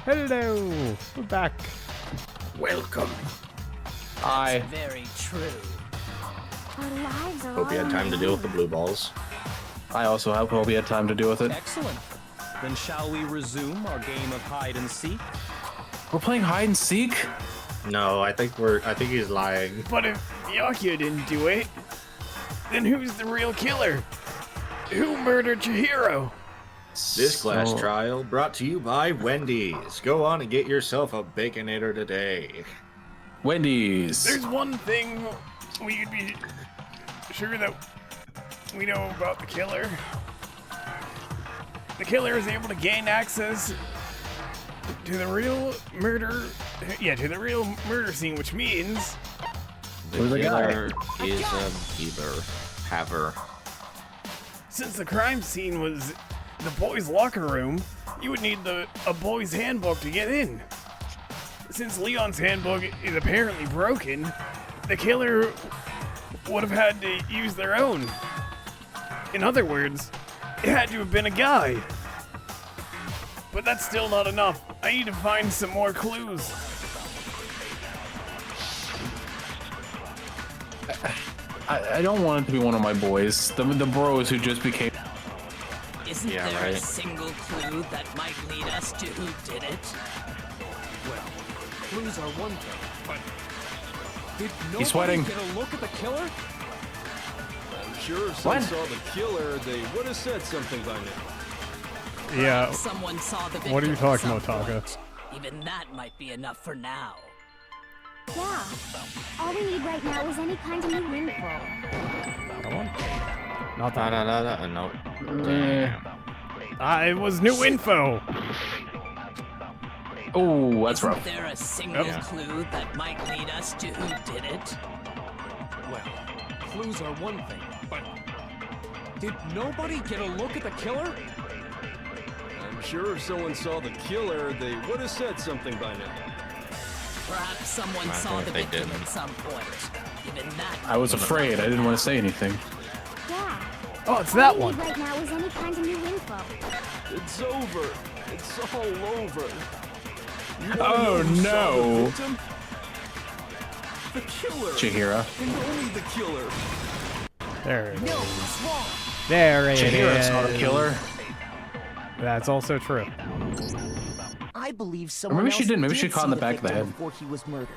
Hello, we're back. Welcome. Hi. Very true. Our lives are Hope you had time to deal with the blue balls. I also hope you had time to deal with it. Excellent. Then shall we resume our game of hide and seek? We're playing hide and seek? No, I think he's lying. But if Yakya didn't do it, then who's the real killer? Who murdered Chihiro? This class trial brought to you by Wendy's. Go on and get yourself a Baconator today. Wendy's. There's one thing we could be sure that we know about the killer. The killer is able to gain access to the real murder, to the real murder scene, which means The killer is a haver. since the crime scene was the boys' locker room, you would need a boys' handbook to get in. Since Leon's handbook is apparently broken, the killer would have had to use their own. In other words, it had to have been a guy. But that's still not enough. I need to find some more clues. I don't want it to be one of my boys. The bros who just became... Isn't there a single clue that might lead us to who did it? Well, clues are one thing, but did He's sweating. nobody get a look at the killer? I'm sure if someone saw the killer, they would have said something by now. Yeah. Someone saw the victim What are you at talking some about, Taka? point. Even that might be enough for now. Yeah. All we need right now is any kind of new info. Come on. Not that. No. It was new info. Oh, that's Isn't rough. there a single clue that might lead us to who did it? Well, clues are one thing, but did nobody get a look at the killer? I'm sure if someone saw the killer, they would have said something by now. Perhaps someone saw the victim at some point. Even that. I was afraid. I didn't want to say anything. Yeah. Oh, it's that All we one. need right now is any kind of new info. It's over. It's all over. You wanna Oh, know who saw no. the victim? The killer. Chihiro. And only the killer. There it No, is. it's wrong. There it Chihiro saw the is. killer. That's also true. I believe someone maybe she else didn't. Maybe did she caught see in the back of the victim head. before he was murdered.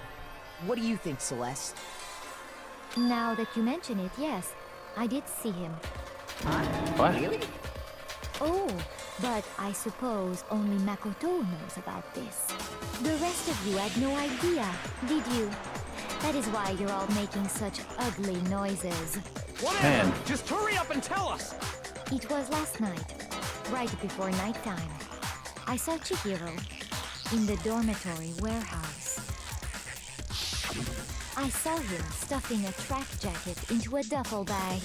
What do you think, Celeste? Now that you mention it, yes, I did see him. What? Really? Oh, but I suppose only Makoto knows about this. The rest of you had no idea, did you? That is why you're all making such ugly noises. Whatever. Man. Just hurry up and tell us. It was last night, right before nighttime. I saw Chihiro in the dormitory warehouse. I saw him stuffing a track jacket into a duffel bag.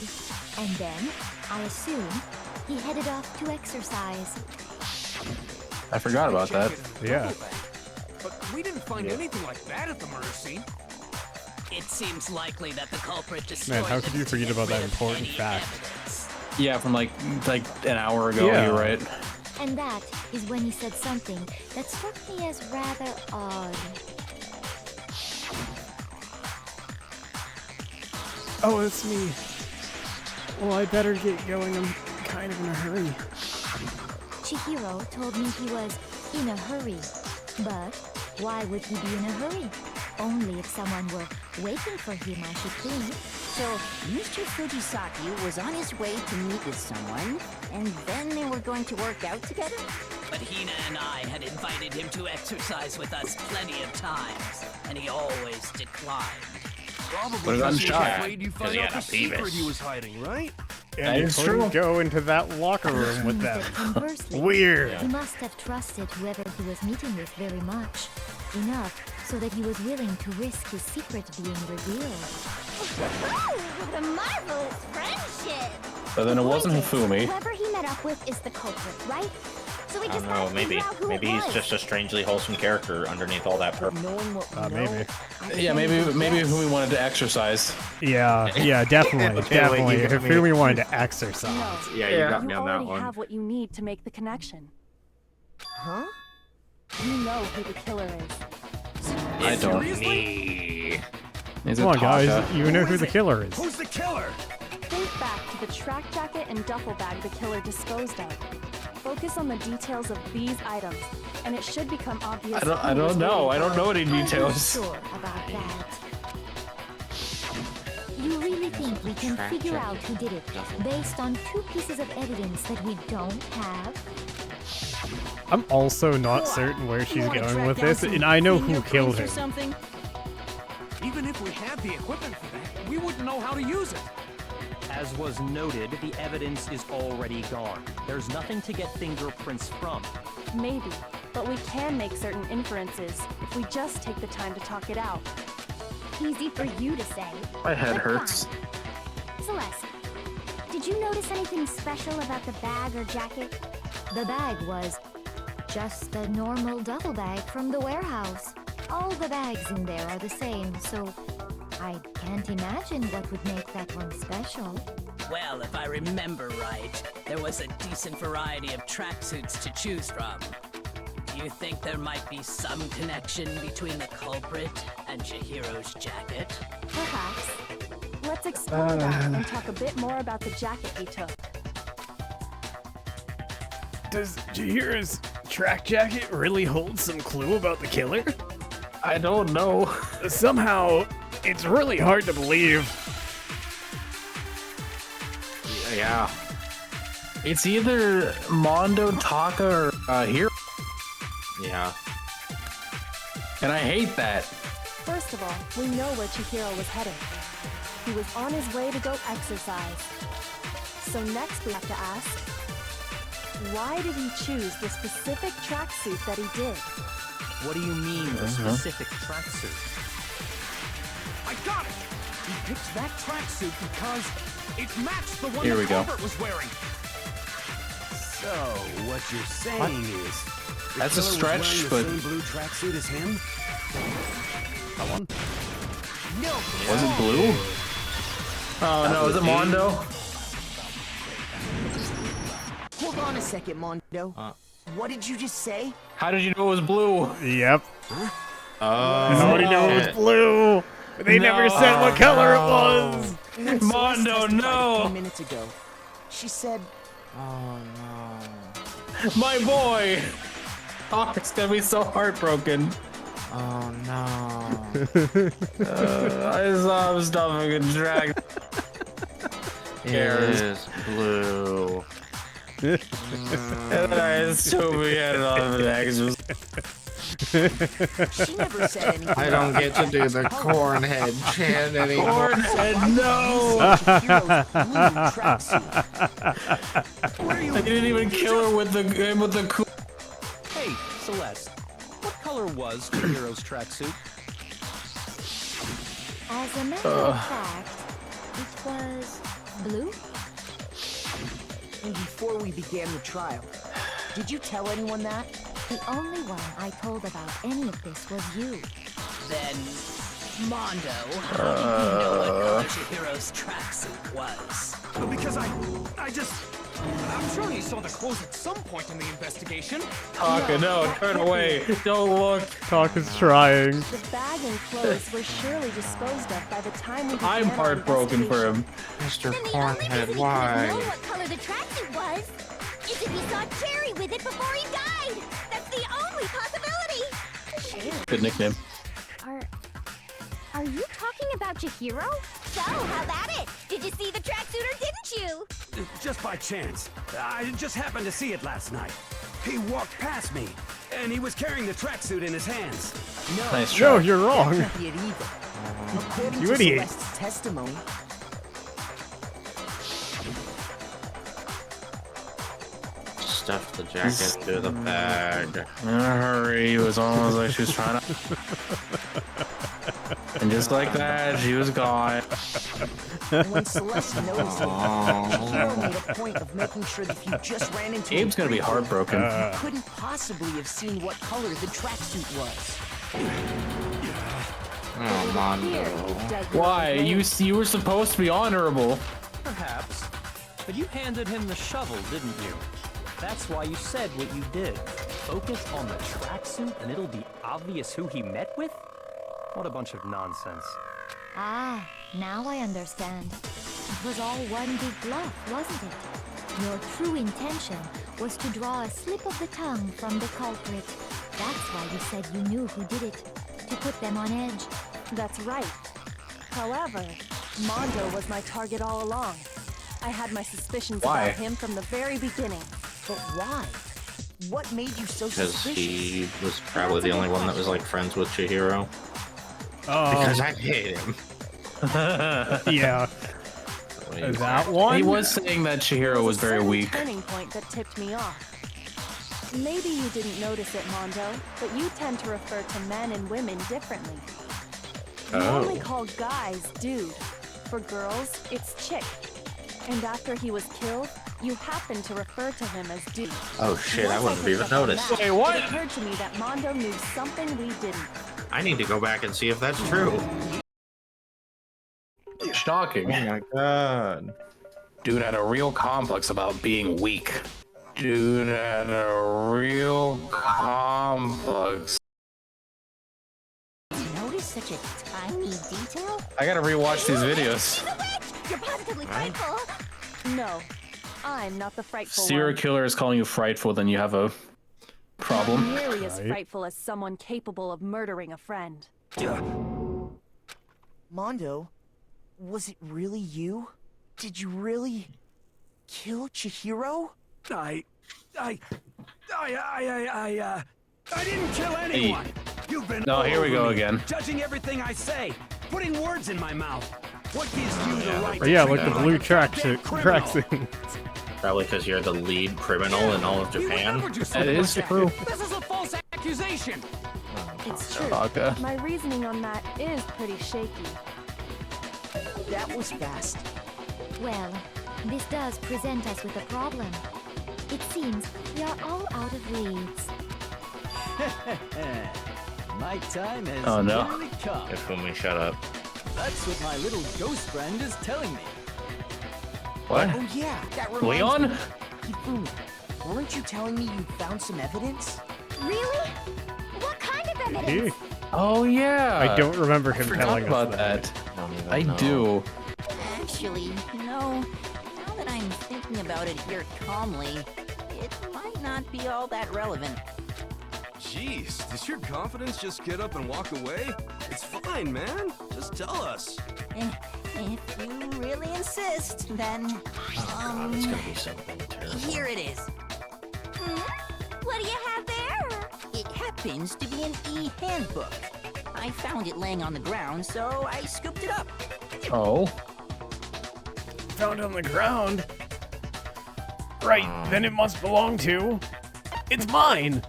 And then, I assume, he headed off to exercise. I forgot about that. Yeah. But we didn't find anything like that at the murder scene. It seems likely that the culprit destroyed Man, how could them you to forget get about that rid of important any fact? evidence. Yeah, from like an hour ago. Yeah. You're right. And that is when he said something that struck me as rather odd. Oh, it's me. Well, I better get going. I'm kind of in a hurry. Chihiro told me he was in a hurry. But why would he be in a hurry? Only if someone were waiting for him, I should think. So, Mr. Fujisaki was on his way to meet with someone, and then they were going to work out together? But Hina and I had invited him to exercise with us plenty of times, and he always declined. Probably But it because he was unshot. afraid you found he out had the a penis. secret he was hiding, right? And It's he couldn't true. go into that locker room with them. But conversely, Weird. he must have trusted whoever he was meeting with very much. Enough so that he was willing to risk his secret being revealed. What a marvelous friendship! But then it wasn't Point is, Hifumi. Whoever he met up with is the culprit, right? So we I just don't know, gotta figure out who maybe it he's was. just a strangely wholesome character underneath all that purple. Knowing what we know, Maybe. I Yeah, think maybe we Hifumi wanted to exercise. Yeah, definitely, Okay, definitely. wait, If you- Hifumi wanted to exercise. Yeah, you got me You on that already one. have what you need to make the connection. Huh? You know who the killer is. I don't. Seriously? Is Come it on, guys. Taka? You know who the killer is. Who's the killer? Think back to the track jacket and duffel bag the killer disposed of. Focus on the details of these items, and it should become obvious. I don't know. I don't know any I'm not details. sure about that. You really think we can figure out who did it based on 2 pieces of evidence that we don't have? I'm also not certain where she's going with this, and I know who killed him. Something? Even if we had the equipment for that, we wouldn't know how to use it. As was noted, the evidence is already gone. There's nothing to get fingerprints from. Maybe, but we can make certain inferences if we just take the time to talk it out. Easy for you to say. My head but hurts. fine. Celeste, did you notice anything special about the bag or jacket? The bag was just a normal duffel bag from the warehouse. All the bags in there are the same, so I can't imagine what would make that one special. Well, if I remember right, there was a decent variety of tracksuits to choose from. Do you think there might be some connection between the culprit and Chihiro's jacket? Perhaps. Let's explore that and talk a bit more about the jacket he took. Does Chihiro's track jacket really hold some clue about the killer? I don't know. Somehow, it's really hard to believe. Yeah. It's either Mondo, Taka, or Hero. Yeah. And I hate that. First of all, we know where Chihiro was heading. He was on his way to go exercise. So next we have to ask, why did he choose the specific tracksuit that he did? What do you mean, the specific tracksuit? I got it! He picked that tracksuit because it matched the one Here we that go. Albert was wearing. So, what you're saying is... the That's a killer was stretch, wearing but- the same blue tracksuit as him? That one? No! Was it blue? Oh no, is it Mondo? Hold on a second, Mondo. What did you just say? How did you know it was blue? Yep. Oh, Nobody knew it was blue. They never said what color it was. When Mondo, Celeste testified no. A few minutes ago, she said, Oh no. My boy! Oh, it's gonna be so heartbroken. Oh no. I saw him stuffing a drag. It is blue. And then I assume he had it on the extras. she never said anything. I don't get to do the cornhead chant anymore. Cornhead, no! Chihiro's blue tracksuit. I didn't even kill her with the cool. Hey, Celeste, what color was Chihiro's tracksuit? As a matter of fact, it was blue. And before we began the trial, did you tell anyone that? The only one I told about any of this was you. Then, Mondo, how do you know what color Chihiro's tracksuit was? Because I'm sure he saw the clothes at some point in the investigation. Taka, no, turn away. Don't look. Taka's trying. The bag and clothes were surely disposed of by the time we began I'm our heartbroken for him. Mr. Then the only Cornhead, reason he couldn't know why? what color the tracksuit was is if he saw Cherry with it before he died. That's the only possibility. Good nickname. Are you talking about Chihiro? So, how about it? Did you see the tracksuit or didn't you? Just by chance. I just happened to see it last night. He walked past me, and he was carrying the tracksuit in his hands. Nice try. No, you're wrong. That can't be it either. According You to idiot. Celeste's testimony, Stuffed the jacket into the bag. Hurry, it was almost like she was trying to. And just like that, she was gone. when Celeste noticed him, Chihiro made a point of making sure that if you just ran into Abe's him gonna be heartbroken. you couldn't possibly have seen what color the tracksuit was. Oh, Mondo. Why? You were supposed to be honorable. Perhaps. But you handed him the shovel, didn't you? That's why you said what you did. focus on the tracksuit and it'll be obvious who he met with? What a bunch of nonsense. Ah, now I understand. It was all one big bluff, wasn't it? Your true intention was to draw a slip of the tongue from the culprit. That's why you said you knew who did it, to put them on edge. That's right. However, Mondo was my target all along. I had my suspicions about him from the very beginning. But why? What made you so Because suspicious? he was probably the only one that was like friends with Chihiro. Oh. Because I hate him. Yeah. Is that one? He was saying that Chihiro was very weak. Turning point that tipped me off. Maybe you didn't notice it, Mondo, but you tend to refer to men and women differently. You only call guys dude. For girls, it's chick. And after he was killed, you happen to refer to him as dude. Oh shit, I wouldn't have even noticed. Wait, what? It occurred to me that Mondo knew something we didn't. I need to go back and see if that's true. Shocking. Oh my god. Dude had a real complex about being weak. Dude had a real complex. Notice such a tiny detail? I gotta rewatch these videos. You're positively frightful. No, I'm not the frightful Serial one. killer is calling you frightful, then you have a problem. Not nearly as frightful as someone capable of murdering a friend. Mondo, was it really you? Did you really kill Chihiro? I didn't kill anyone. You've been No, here we go over me, again. judging everything I say, putting words in my mouth. What gives you the right? Oh, yeah, to like the treat blue me tracksuit. criminal? Probably because you're the lead criminal in all of Japan. That is true. This is a false accusation. It's true. Okay. My reasoning on that is pretty shaky. That was fast. Well, this does present us with a problem. It seems we are all out of leads. My time has Oh, no. nearly come. Ifumi, shut up. That's what my little ghost friend is telling me. What? Oh yeah, that reminds Leon? me. Ifumi, weren't you telling me you found some evidence? Really? What kind of evidence? Oh yeah. I don't remember him forgot telling about us that. I know. do. Actually, no. Now that I'm thinking about it here calmly, it might not be all that relevant. Jeez, does your confidence just get up and walk away? It's fine, man. Just tell us. If you really insist, then, God, it's gonna be something terrible. here it is. What do you have there? It happens to be an E-handbook. I found it laying on the ground, so I scooped it up. Oh. Found on the ground. Right, then it must belong to. It's mine.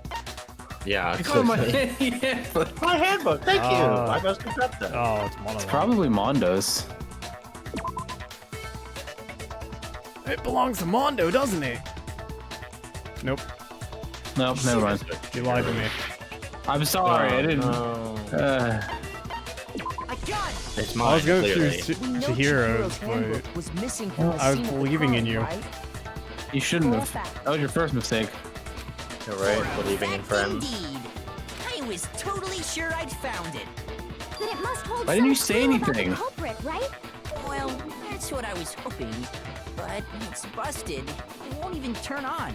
Yeah, It's on my handbook. My handbook, thank you. I must have got that. Oh, it's one of them. Probably Mondo's. It belongs to Mondo, doesn't it? Nope. Nope, never mind. You lied to me. I'm sorry, I didn't. It's I mine, was going clearly. through We know Chihiro's, Chihiro's handbook but was missing from the I was scene of the believing in crime, you. right? You shouldn't have. That was your first mistake. You're right, believing in friends. Indeed. I was totally sure I'd found it. Then it must hold Why didn't you some say clue about anything? the culprit, right? Well, that's what I was hoping. But it's busted. It won't even turn on.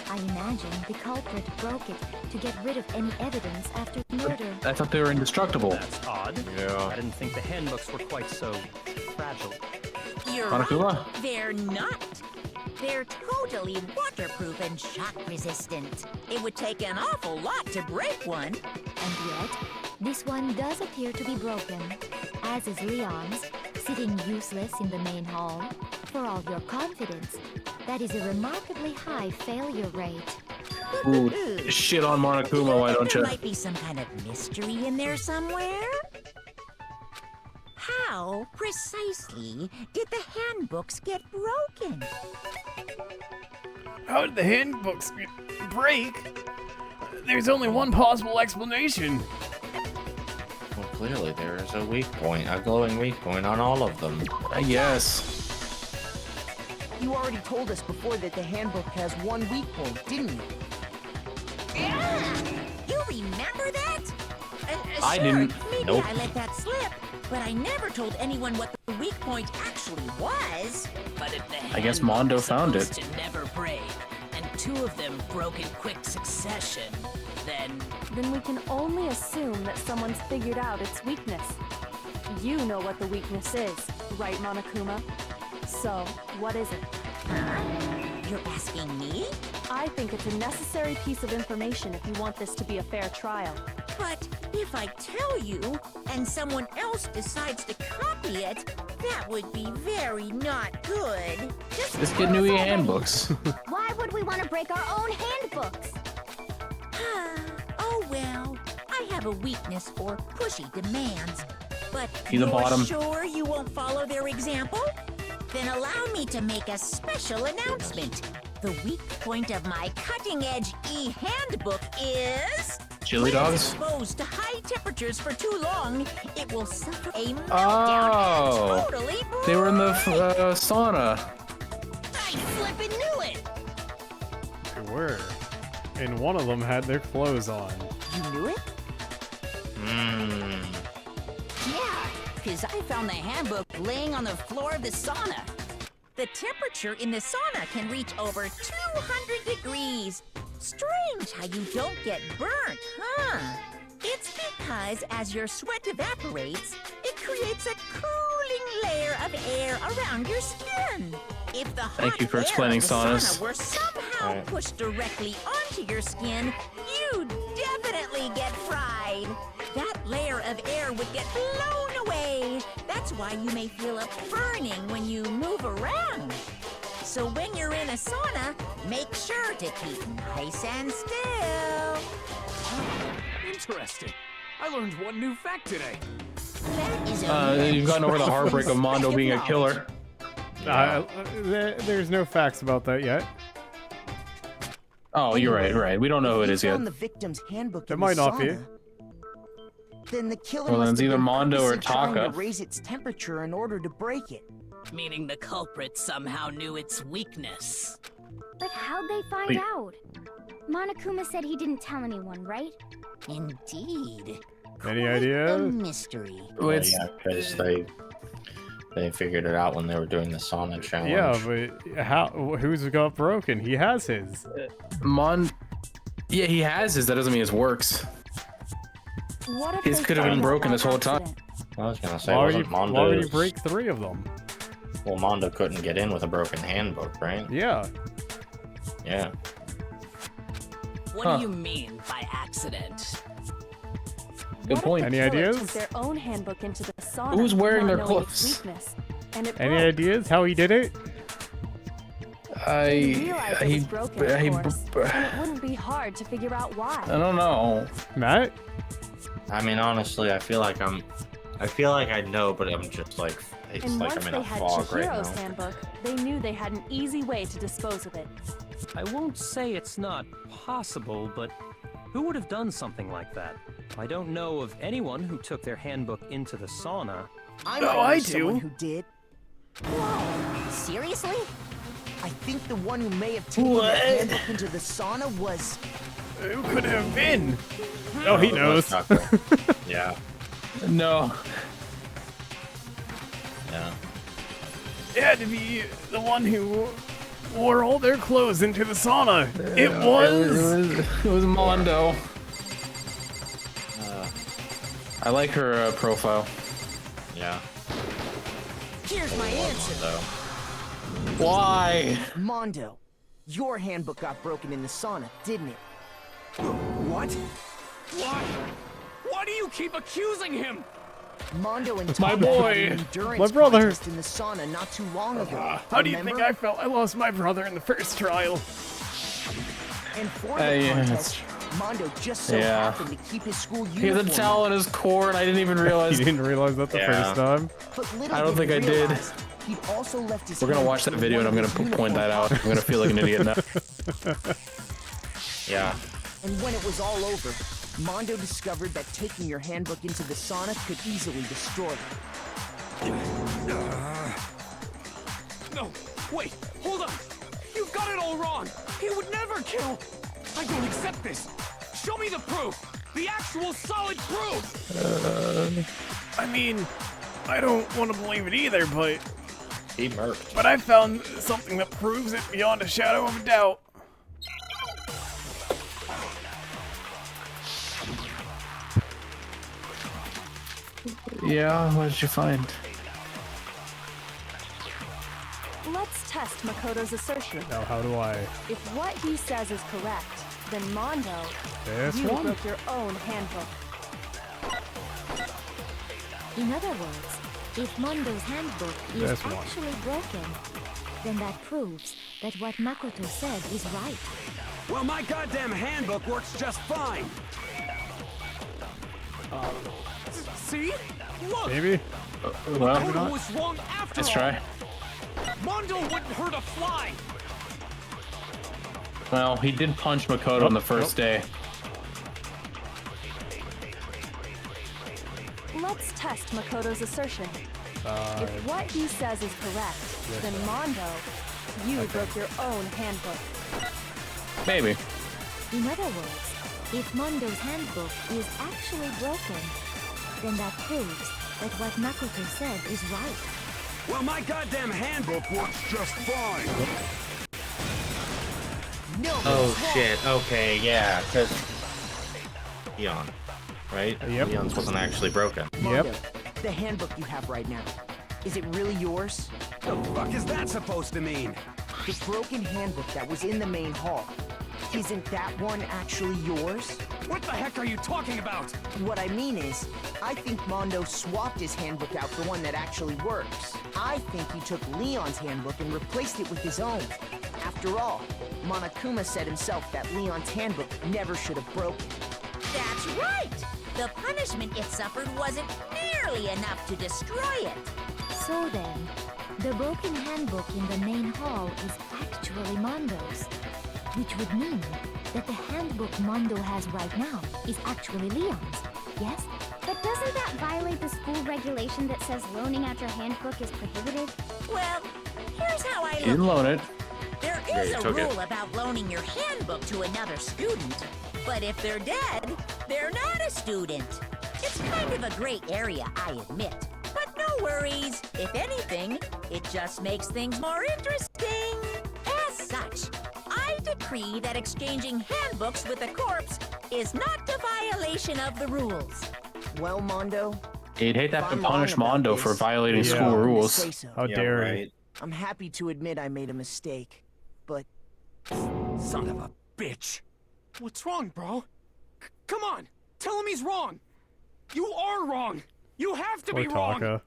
I imagine the culprit broke it to get rid of any evidence after the murder. I thought they were indestructible. That's odd. Yeah. I didn't think the handbooks were quite so fragile. You're Monokuma? right. They're not. They're totally waterproof and shock resistant. It would take an awful lot to break one. And yet, this one does appear to be broken, as is Leon's, sitting useless in the main hall. For all your confidence, that is a remarkably high failure rate. Ooh, shit on Monokuma, why don't There you? might be some kind of mystery in there somewhere. How precisely did the handbooks get broken? how did the handbooks break? There's only one possible explanation. Well, clearly there is a weak point, a glowing weak point on all of them. I guess. You already told us before that the handbook has one weak point, didn't you? Yeah! You remember that? I Sure, didn't. Maybe Nope. I let that slip, but I never told anyone what the weak point actually was. But if the I guess handbook Mondo is found it. supposed to never break, and 2 of them broke in quick succession, then Then we can only assume that someone's figured out its weakness. You know what the weakness is, right, Monokuma? So, what is it? You're asking me? I think it's a necessary piece of information if you want this to be a fair trial. But if I tell you, and someone else decides to copy it, that would be very not good. Let's get new E-handbooks. Why would we want to break our own handbooks? Oh well, I have a weakness for pushy demands. But See the you're bottom? sure you won't follow their example? Then allow me to make a special announcement. The weak point of my cutting-edge E-handbook is... Chili when dogs? it's exposed to high temperatures for too long, it will suffer a meltdown Oh. and totally They were in the sauna. I flippin' knew it! They were. And one of them had their clothes on. You knew it? Yeah, because I found the handbook laying on the floor of the sauna. The temperature in the sauna can reach over 200 degrees. Strange how you don't get burnt, huh? It's because as your sweat evaporates, it creates a cooling layer of air around your skin. If the hot Thank you for air explaining of the saunas. sauna were somehow pushed directly onto your skin, you'd definitely get fried. That layer of air would get blown away. That's why you may feel a burning when you move around. So when you're in a sauna, make sure to keep nice and still. Interesting. I learned one new fact today. That is You've gotten over the heartbreak of Mondo being a killer. There's no facts about that yet. Oh, you're right. We don't know who it is You yet. found the victim's handbook It in might the not be. sauna. Then the killer Well, then must it's have either been Mondo or purposely trying Taka. to raise its temperature in order to break it. meaning the culprit somehow knew its weakness. But how'd they find Wait. out? Monokuma said he didn't tell anyone, right? Indeed. Any A ideas? mystery. Yeah, because they figured it out when they were doing the sauna challenge. Yeah, but how? Who's got broken? He has his. Yeah, he has his. That doesn't mean it works. What if His they could have been found broken out this whole by time. accident? I was gonna say, Why would wasn't he Mondo? break 3 of them? Well, Mondo couldn't get in with a broken handbook, right? Yeah. Yeah. What do you mean by accident? Good What point. if the Any killer ideas? took their own handbook into the sauna, Who's wearing not their knowing its clothes? weakness, and it Any broke. ideas how he did it? He realized it was broken, I of course, and it wouldn't be hard to figure out why. don't know. Matt? I mean, honestly, I feel like I know, but I'm just like, it's And like once I'm in they a had fog right Chihiro's now. handbook, they knew they had an easy way to dispose of it. I won't say it's not possible, but who would have done something like that? I don't know of anyone who took their handbook into the sauna. I Oh, might I know someone do. who did. Whoa, seriously? I think the one who may have taken the handbook into the sauna was... Who could it have been? Oh, he it knows. was Tucker. Yeah. No. Yeah. It had to be the one who wore all their clothes into the sauna. It was. It was Mondo. I like her profile. Yeah. Here's my answer. So, Why? Mondo, your handbook got broken in the sauna, didn't it? What? Why? Why do you keep accusing him? Mondo and My Taka boy. had an endurance My brother. contest in the sauna not too long ago. How do you remember? think I felt? I lost my brother in the first trial. And for the yeah, contest, Mondo just so Yeah. happened to keep his school He has uniform. a towel in his core, and I didn't even realize. You didn't realize that the Yeah. first time? But little I don't did think he I did. realize, He'd also left his We're gonna handbook watch that in video, one and I'm of gonna his point that uniform out. I'm gonna feel like an idiot now. yeah. And when it was all over, Mondo discovered that taking your handbook into the sauna could easily destroy it. No, wait, hold on. You've got it all wrong. He would never kill. I don't accept this. Show me the proof! The actual solid proof! I mean, I don't want to believe it either, but... He murked. But I found something that proves it beyond a shadow of a doubt. Yeah, what did you find? Let's test Makoto's assertion. Now, how do I? If what he says is correct, then Mondo, This you one? broke your own handbook. In other words, if Mondo's handbook is This one. actually broken, then that proves that what Makoto said is right. Well, my goddamn handbook works just fine! See? Look! Maybe? Well, Makoto was wrong after let's all! try. Mondo wouldn't hurt a fly! Well, he did punch Makoto on the first day. Let's test Makoto's assertion. If what he says is correct, then Mondo, you broke your own handbook. Maybe. In other words, if Mondo's handbook is actually broken, then that proves that what Makoto said is right. Well, my goddamn handbook works just fine! No. Oh shit, okay, yeah, because Leon, right? Yep. Leon's wasn't actually broken. Mondo, the handbook you have right now, is it really yours? The fuck is that supposed to mean? The broken handbook that was in the main hall, isn't that one actually yours? What the heck are you talking about? What I mean is, I think Mondo swapped his handbook out for one that actually works. I think he took Leon's handbook and replaced it with his own. After all, Monokuma said himself that Leon's handbook never should have broken. That's right! The punishment it suffered wasn't nearly enough to destroy it. So then, the broken handbook in the main hall is actually Mondo's, which would mean that the handbook Mondo has right now is actually Leon's, yes? But doesn't that violate the school regulation that says loaning out your handbook is prohibited? Well, here's how I You didn't look. loan it. There Yeah, is you a took it. rule about loaning your handbook to another student, but if they're dead, they're not a student. It's kind of a gray area, I admit. But no worries. If anything, it just makes things more interesting. As such, I decree that exchanging handbooks with a corpse is not a violation of the rules. Well, Mondo, You'd hate to have to if I'm punish wrong about Mondo this, for violating Yeah. school I'm gonna rules. say so. How Yeah, dare he? right. I'm happy to admit I made a mistake, but Son of a bitch! What's wrong, bro? Come on! Tell him he's wrong! You are wrong! You have to Poor be wrong! Taka.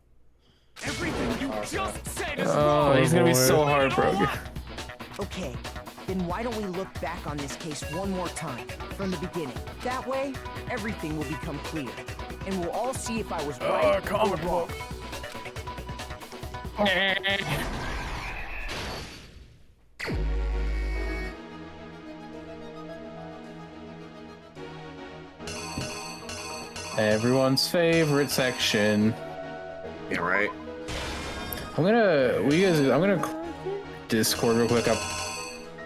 Everything you just said is Oh, wrong! he's gonna be boy. so heartbroken. okay. Then why don't we look back on this case one more time, from the beginning? That way, everything will become clear, and we'll all see if I was right or comic wrong. book. Everyone's favorite section. Yeah, right. I'm gonna Discord real quick up.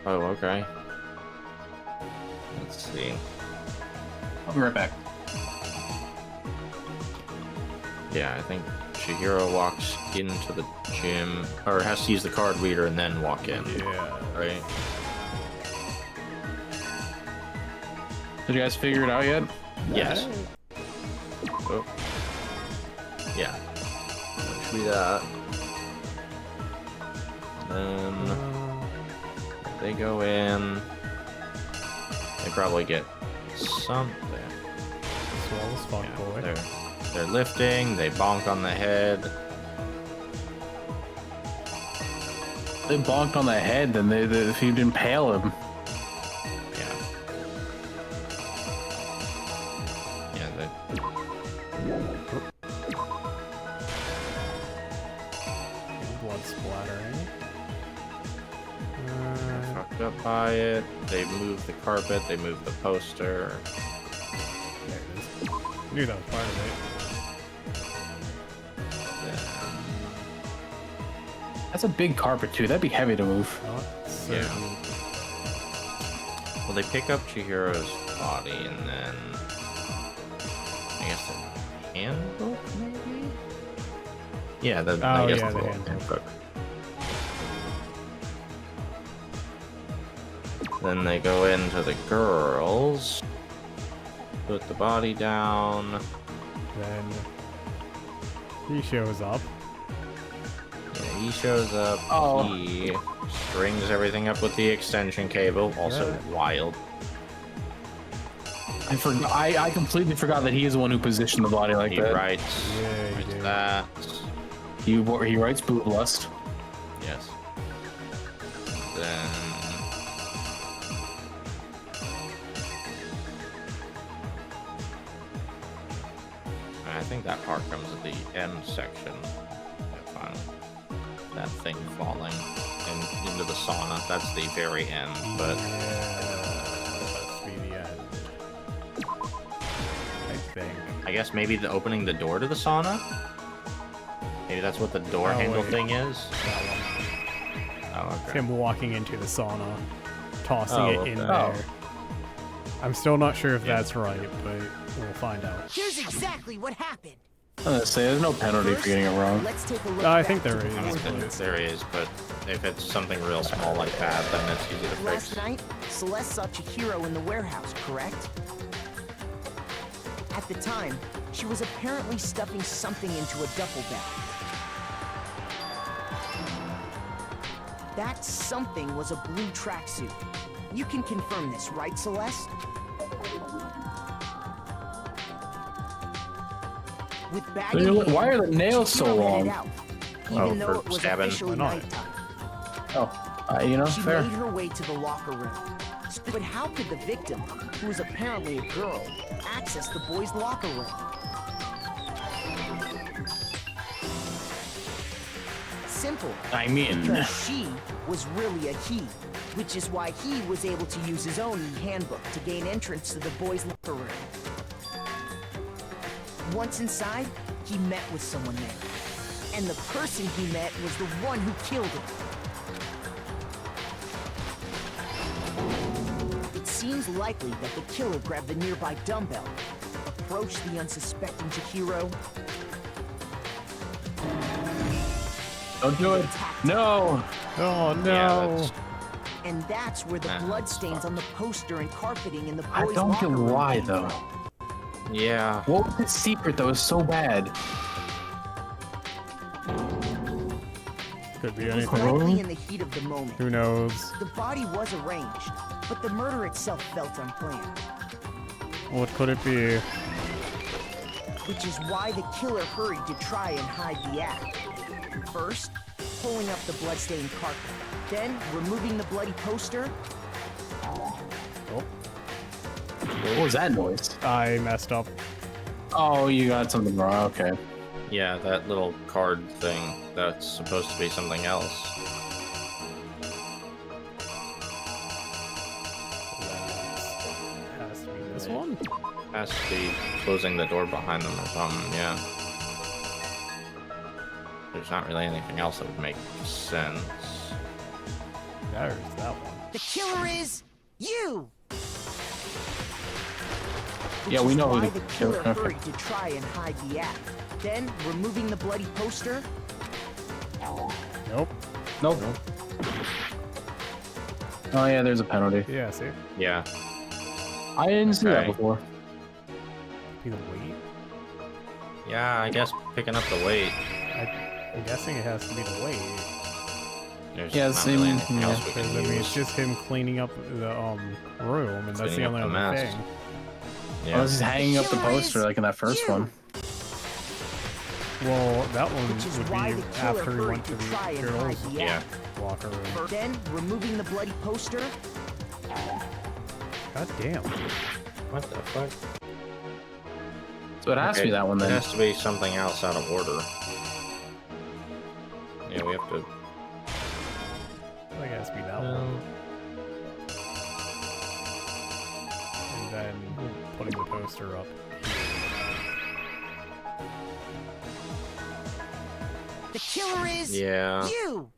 Oh, okay. Let's see. I'll be right back. Yeah, I think Chihiro walks into the gym, or has to use the card reader and then walk in. Yeah. Right? Did you guys figure it out yet? Yes. Oh. Yeah. Should be that. Then they go in. They probably get something. Swallow Spunk Boy. They're lifting. They bonk on the head. They bonked on the head, then if you didn't impale him. Yeah. Yeah. They... Blood splattering. Fucked up by it. They move the carpet. They move the poster. There it is. Knew that was part of it. That's a big carpet too. That'd be heavy to move. Not Yeah. certain. Well, they pick up Chihiro's body, and then I guess the handbook, maybe? Yeah, I guess yeah, the the handbook. Then they go into the girls, put the body down. Then he shows up. Yeah, he shows up. Oh. He strings everything up with the extension cable. Also wild. I completely forgot that he is the one who positioned the body like He that. writes, writes that. He writes boob lust. Yes. Then I think that part comes at the end section. That thing falling into the sauna. That's the very end, but Must be the end. I think. I guess maybe the opening the door to the sauna? Maybe that's what the door handle thing is? That one. Oh, It's okay. him walking into the sauna, tossing Oh, it in okay. there. I'm still not sure if that's right, but we'll find out. Here's exactly what happened. I was gonna say, there's no penalty for getting it wrong. Let's take a look. I think back there to the is. boys' I think there is, but if it's something real small like that, then it's easy to fix. Last night, Celeste saw Chihiro in the warehouse, correct? At the time, she was apparently stuffing something into a duffel bag. That something was a blue tracksuit. You can confirm this, right, Celeste? With bagging in Why are the hand, nails so Chihiro headed long? out, Oh, even though for it was stabbing. officially Why not? nighttime. Oh, you know, She fair. made her way to the locker room. But how could the victim, who was apparently a girl, access the boys' locker room? Simple. I mean, Because she was really a he, which is why he was able to use his own handbook to gain entrance to the boys' locker room. Once inside, he met with someone there. And the person he met was the one who killed him. It seems likely that the killer grabbed the nearby dumbbell, approached the unsuspecting Chihiro. don't do it. No. Oh no! Yeah, And that's where the bloodstains on the poster and carpeting in the boys' I don't locker get room why came though. from. Yeah. What was the secret that was so bad? Could be It was anything. likely in the heat of the moment. Who knows? The body was arranged, but the murder itself felt unplanned, What could it be? which is why the killer hurried to try and hide the act. First, pulling up the bloodstained carpet, then removing the bloody poster. What was that noise? I messed up. Oh, you got something wrong. Okay. Yeah, that little card thing, that's supposed to be something else. Has to be this one. Has to be closing the door behind them or something, yeah. There's not really anything else that would make sense. There's that one. The killer is you! Yeah, we know why who the the killer killer- hurried to try and hide the act. Then, removing the bloody poster. Nope. Nope. Oh yeah, there's a penalty. Yeah, see? Yeah. I didn't see that Okay. before. Be the weight? Yeah, I guess picking up the weight. I'm guessing it has to be the weight. There's Yeah, not same- really anything yeah. else we Because can I mean, use. it's just him cleaning up the room, and that's the Cleaning up only the other mess. thing. Yeah. I was just hanging up the poster like in that first one. Well, that one Which is would why be the killer after he hurried went to to the try and hide girls' the Yeah. act. locker room. Then, removing the bloody poster. God damn. What the fuck? So it has to be that one It then. has to be something else out of order. Yeah, we have to. I think it has to be that one. And then putting the poster up. The killer is Yeah. you!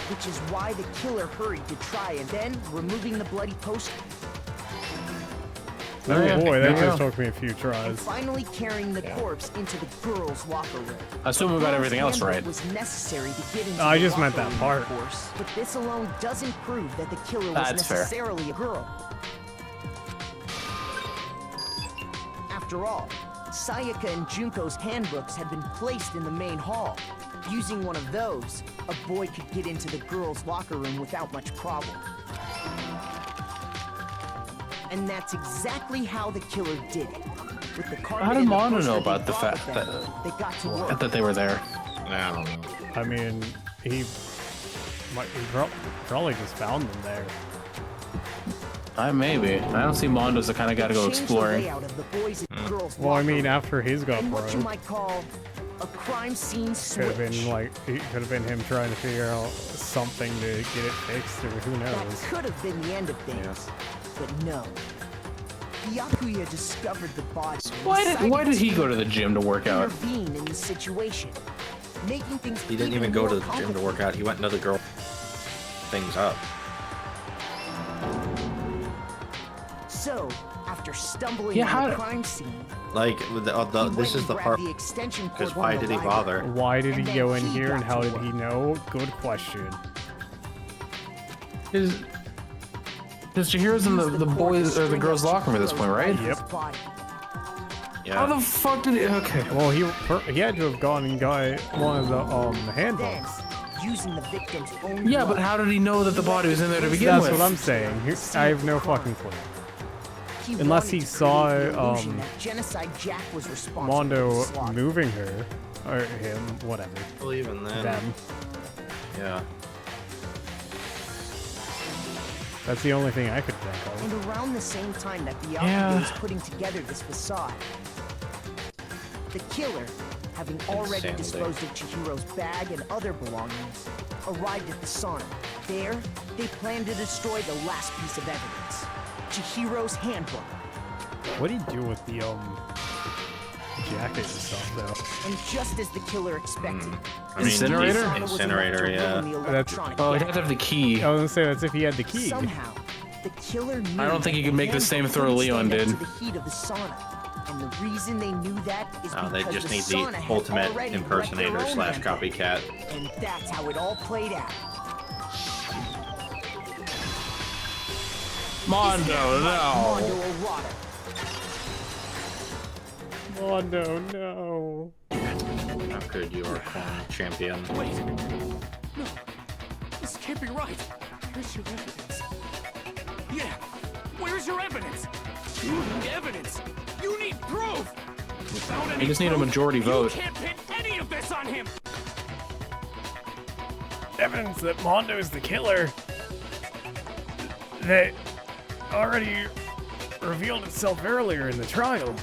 which is why the killer hurried to try and then removing the bloody poster. Oh boy, that Yeah. just took me a few And tries. finally carrying the corpse into the girls' locker room. I assume we got everything else Handbook right. was necessary to get into I the just meant locker that room, of part. course, but this alone doesn't prove that the killer was That's fair. necessarily a girl. After all, Sayaka and Junko's handbooks had been placed in the main hall. Using one of those, a boy could get into the girls' locker room without much problem. And that's exactly how the killer did it. With the carpet How did and the Mondo poster know they about the brought fact with them, they got to work. that they were there? I don't know. I mean, he probably just found them there. Maybe. I don't see Mondo as the kind of guy to go Change the exploring. layout of the boys and girls' Well, I locker mean, room. after his got And what you broke, might call a crime scene could switch. have been like, it could have been him trying to figure out something to get it fixed, or who That knows. could have been the end of things, but no. Byakuya discovered the body. and Why did he decided go to the gym to work out? intervene in the situation, making things He didn't even go to the more gym to work out. He went into the girl things up. So, after stumbling Yeah, on the how- crime scene, Like, this is the part. the extension cord Because from why the did he library. bother? Why did he And then go in he here, and got how to did he work. know? Good question. Because Chihiro's in the boys or the girls' locker room at this point, right? Yep. How Yeah. the fuck did he? Okay. Well, he had to have gone and got one of the Then, handbooks. using the victim's own Yeah, but blood, how did he know that the body was in there to begin That's with? what I'm saying. I have no fucking clue. he unless wanted he to saw, create the illusion um, that Genocide Jack was responsible Mondo for the slaughter. moving her, or him, whatever. Well, even then. Them. Yeah. That's the only thing I could think of. And around the same time that Byakuya was putting together this facade, the killer, having already Insanity. disposed of Chihiro's bag and other belongings, arrived at the sauna. There, they planned to destroy the last piece of evidence, Chihiro's handbook. What do you do with the jacket and stuff, though? And just as the killer expected, I mean, Incinerator? the sauna was enough to Incinerator, ruin yeah. the That's, electronic Oh, he'd gadget. have to have the key. I was gonna say that's if he had the key. Somehow, the killer knew I don't think that he could make the handbook same throw wouldn't Leon stand up did. to the heat of the sauna. And the reason they knew that is Oh, they because just the need sauna the had ultimate already wrecked their impersonator own slash handbook. copycat. And that's how it all played out. Mondo, no. Mondo Arata. Oh no. How could you are champion? Wait. No. This can't be right. Where's your evidence? Yeah. Where's your evidence? You need evidence. You need proof. Without any You just need a proof, majority vote. You can't pin any of this on him. Evidence that Mondo is the killer that already revealed itself earlier in the trial.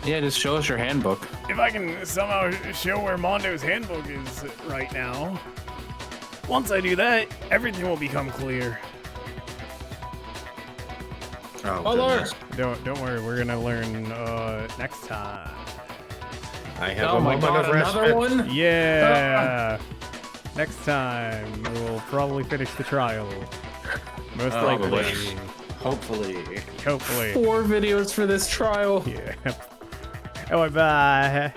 Yeah, just show us your handbook. If I can somehow show where Mondo's handbook is right now, once I do that, everything will become clear. Oh, goodness. Don't worry, we're gonna learn next time. I have Oh a my moment god, of another respite. one? Yeah. Next time we'll probably finish the trial. Most Probably. likely. Hopefully. Hopefully. 4 videos for this trial. Yeah. Oh, bye.